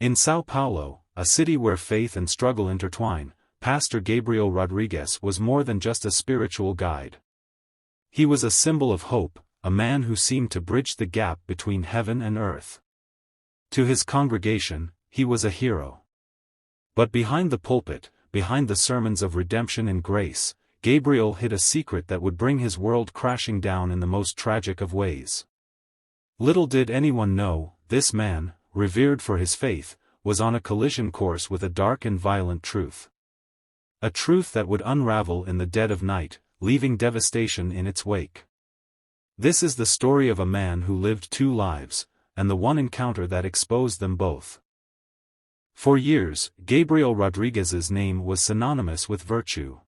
In São Paulo, a city where faith and struggle intertwine, Pastor Gabriel Rodrigues was more than just a spiritual guide. He was a symbol of hope, a man who seemed to bridge the gap between heaven and earth. To his congregation, he was a hero. But behind the pulpit, behind the sermons of redemption and grace, Gabriel hid a secret that would bring his world crashing down in the most tragic of ways. Little did anyone know, this man, revered for his faith, was on a collision course with a dark and violent truth. A truth that would unravel in the dead of night, leaving devastation in its wake. This is the story of a man who lived two lives, and the one encounter that exposed them both. For years, Gabriel Rodrigues's name was synonymous with virtue.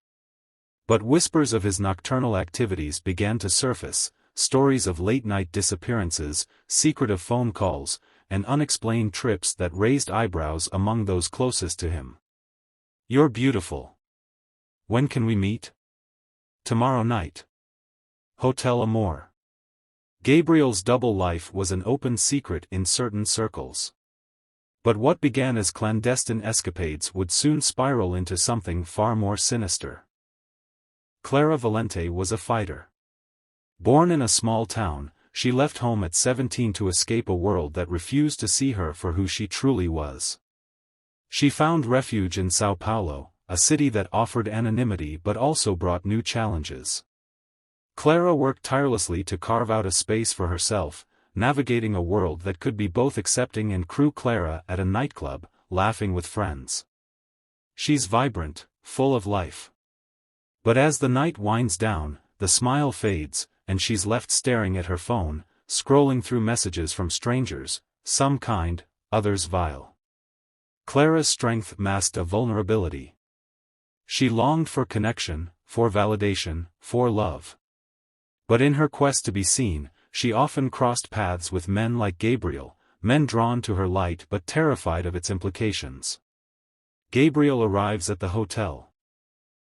But whispers of his nocturnal activities began to surface, stories of late-night disappearances, secretive phone calls, and unexplained trips that raised eyebrows among those closest to him. "You're beautiful. When can we meet?" "Tomorrow night. Hotel Amor." Gabriel's double life was an open secret in certain circles. But what began as clandestine escapades would soon spiral into something far more sinister. Clara Valente was a fighter. Born in a small town, she left home at 17 to escape a world that refused to see her for who she truly was. She found refuge in São Paulo, a city that offered anonymity but also brought new challenges. Clara worked tirelessly to carve out a space for herself, navigating a world that could be both accepting and cruel. Clara at a nightclub, laughing with friends. She's vibrant, full of life. But as the night winds down, the smile fades, and she's left staring at her phone, scrolling through messages from strangers, some kind, others vile. Clara's strength masked a vulnerability. She longed for connection, for validation, for love. But in her quest to be seen, she often crossed paths with men like Gabriel, men drawn to her light but terrified of its implications. Gabriel arrives at the hotel.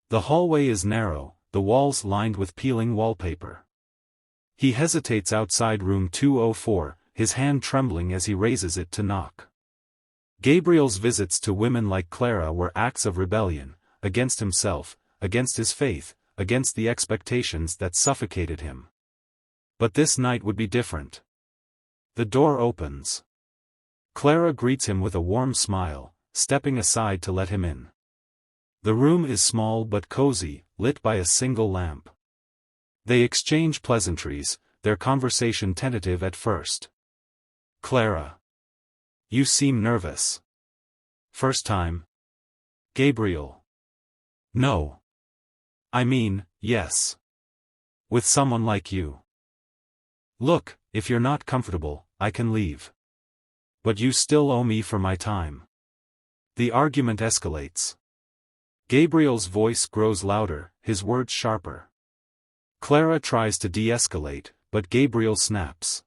The hallway is narrow, the walls lined with peeling wallpaper. He hesitates outside room 204, his hand trembling as he raises it to knock. Gabriel's visits to women like Clara were acts of rebellion, against himself, against his faith, against the expectations that suffocated him. But this night would be different. The door opens. Clara greets him with a warm smile, stepping aside to let him in. The room is small but cozy, lit by a single lamp. They exchange pleasantries, their conversation tentative at first. "Clara. You seem nervous." "First time?" "Gabriel. No. I mean, yes. With someone like you. Look, if you're not comfortable, I can leave. But you still owe me for my time." The argument escalates. Gabriel's voice grows louder, his words sharper. Clara tries to de-escalate, but Gabriel snaps.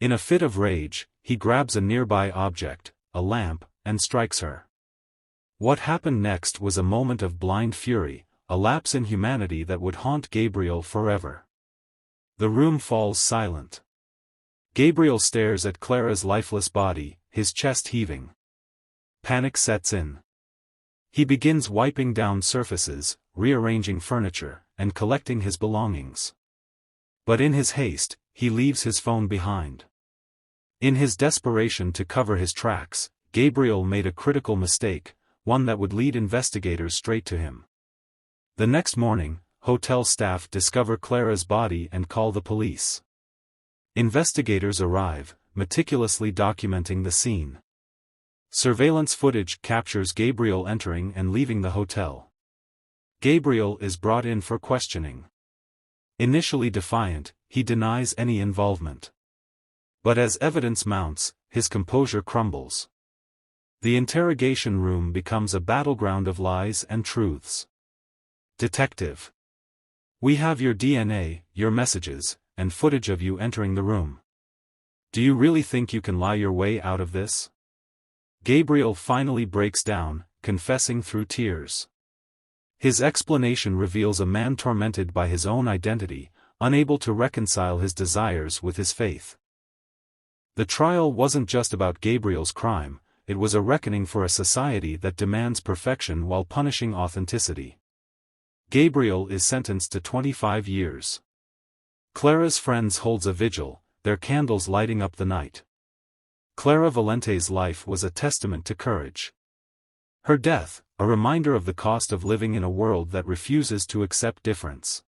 In a fit of rage, he grabs a nearby object, a lamp, and strikes her. What happened next was a moment of blind fury, a lapse in humanity that would haunt Gabriel forever. The room falls silent. Gabriel stares at Clara's lifeless body, his chest heaving. Panic sets in. He begins wiping down surfaces, rearranging furniture, and collecting his belongings. But in his haste, he leaves his phone behind. In his desperation to cover his tracks, Gabriel made a critical mistake, one that would lead investigators straight to him. The next morning, hotel staff discover Clara's body and call the police. Investigators arrive, meticulously documenting the scene. Surveillance footage captures Gabriel entering and leaving the hotel. Gabriel is brought in for questioning. Initially defiant, he denies any involvement. But as evidence mounts, his composure crumbles. The interrogation room becomes a battleground of lies and truths. "Detective. We have your DNA, your messages, and footage of you entering the room. Do you really think you can lie your way out of this?" Gabriel finally breaks down, confessing through tears. His explanation reveals a man tormented by his own identity, unable to reconcile his desires with his faith. The trial wasn't just about Gabriel's crime, it was a reckoning for a society that demands perfection while punishing authenticity. Gabriel is sentenced to 25 years. Clara's friends holds a vigil, their candles lighting up the night. Clara Valente's life was a testament to courage. Her death, a reminder of the cost of living in a world that refuses to accept difference.